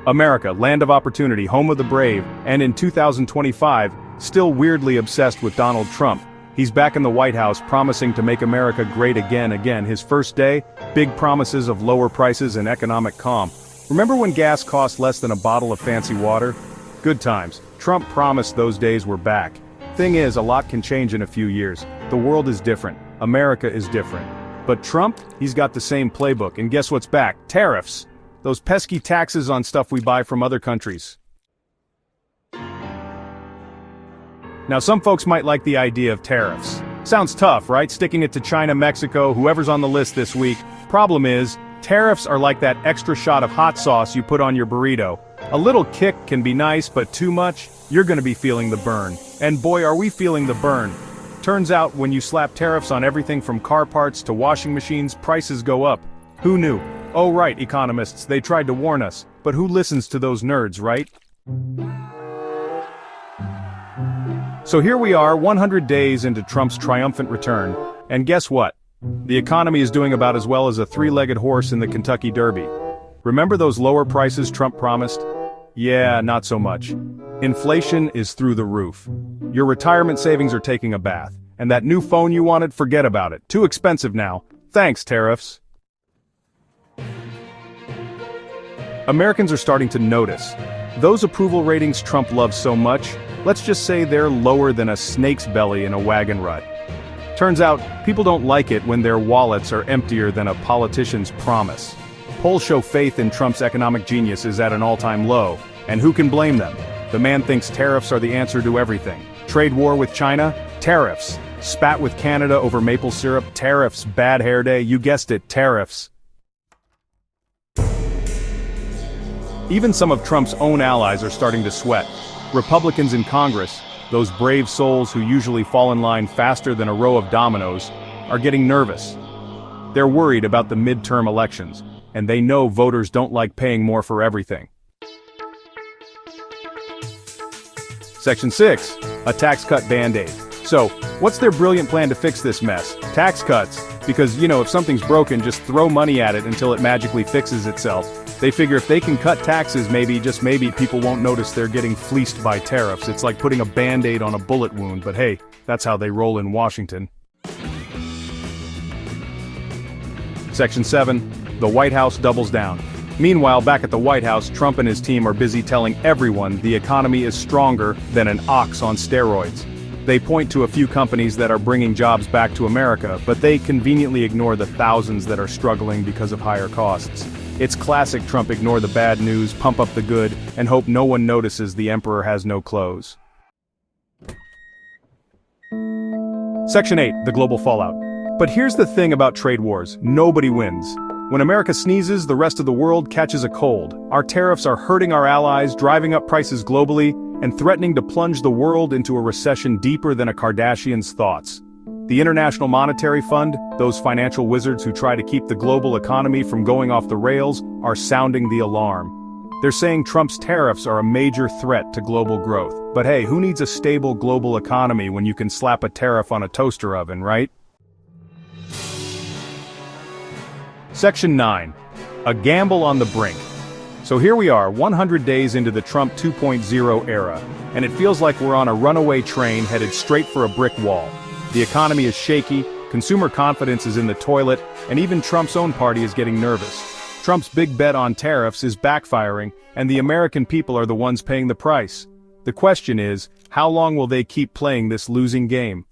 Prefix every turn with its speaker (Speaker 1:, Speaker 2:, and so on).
Speaker 1: America, land of opportunity, home of the brave, and in 2025, still weirdly obsessed with Donald Trump. He's back in the White House promising to make America great again. His first day, big promises of lower prices and economic calm. Remember when gas cost less than a bottle of fancy water? Good times. Trump promised those days were back. Thing is, a lot can change in a few years. The world is different. America is different. But Trump, he's got the same playbook, and guess what's back? Tariffs. Those pesky taxes on stuff we buy from other countries. Now some folks might like the idea of tariffs. Sounds tough, right? Sticking it to China, Mexico, whoever's on the list this week. Problem is, tariffs are like that extra shot of hot sauce you put on your burrito. A little kick can be nice, but too much, you're gonna be feeling the burn. And boy, are we feeling the burn. Turns out, when you slap tariffs on everything from car parts to washing machines, prices go up. Who knew? Oh right, economists, they tried to warn us. But who listens to those nerds, right? So here we are, 100 days into Trump's triumphant return, and guess what? The economy is doing about as well as a three-legged horse in the Kentucky Derby. Remember those lower prices Trump promised? Yeah, not so much. Inflation is through the roof. Your retirement savings are taking a bath, and that new phone you wanted, forget about it. Too expensive now. Thanks, tariffs. Americans are starting to notice. Those approval ratings Trump loves so much, let's just say they're lower than a snake's belly in a wagon rut. Turns out, people don't like it when their wallets are emptier than a politician's promise. Polls show faith in Trump's economic genius is at an all-time low, and who can blame them? The man thinks tariffs are the answer to everything. Trade war with China? Tariffs. Spat with Canada over maple syrup? Tariffs. Bad hair day? You guessed it, tariffs. Even some of Trump's own allies are starting to sweat. Republicans in Congress, those brave souls who usually fall in line faster than a row of dominoes, are getting nervous. They're worried about the midterm elections, and they know voters don't like paying more for everything. Section 6. A tax cut band-aid. So, what's their brilliant plan to fix this mess? Tax cuts. Because, if something's broken, just throw money at it until it magically fixes itself. They figure if they can cut taxes, maybe, just maybe, people won't notice they're getting fleeced by tariffs. It's like putting a band-aid on a bullet wound, but hey, that's how they roll in Washington. Section 7. The White House doubles down. Meanwhile, back at the White House, Trump and his team are busy telling everyone the economy is stronger than an ox on steroids. They point to a few companies that are bringing jobs back to America, but they conveniently ignore the thousands that are struggling because of higher costs. It's classic Trump: ignore the bad news, pump up the good, and hope no one notices the emperor has no clothes. Section 8. The global fallout. But here's the thing about trade wars: nobody wins. When America sneezes, the rest of the world catches a cold. Our tariffs are hurting our allies, driving up prices globally, and threatening to plunge the world into a recession deeper than a Kardashian's thoughts. The International Monetary Fund, those financial wizards who try to keep the global economy from going off the rails, are sounding the alarm. They're saying Trump's tariffs are a major threat to global growth. But hey, who needs a stable global economy when you can slap a tariff on a toaster oven, right? Section 9. A gamble on the brink. So here we are, 100 days into the Trump 2.0 era, and it feels like we're on a runaway train headed straight for a brick wall. The economy is shaky, consumer confidence is in the toilet, and even Trump's own party is getting nervous. Trump's big bet on tariffs is backfiring, and the American people are the ones paying the price. The question is, how long will they keep playing this losing game?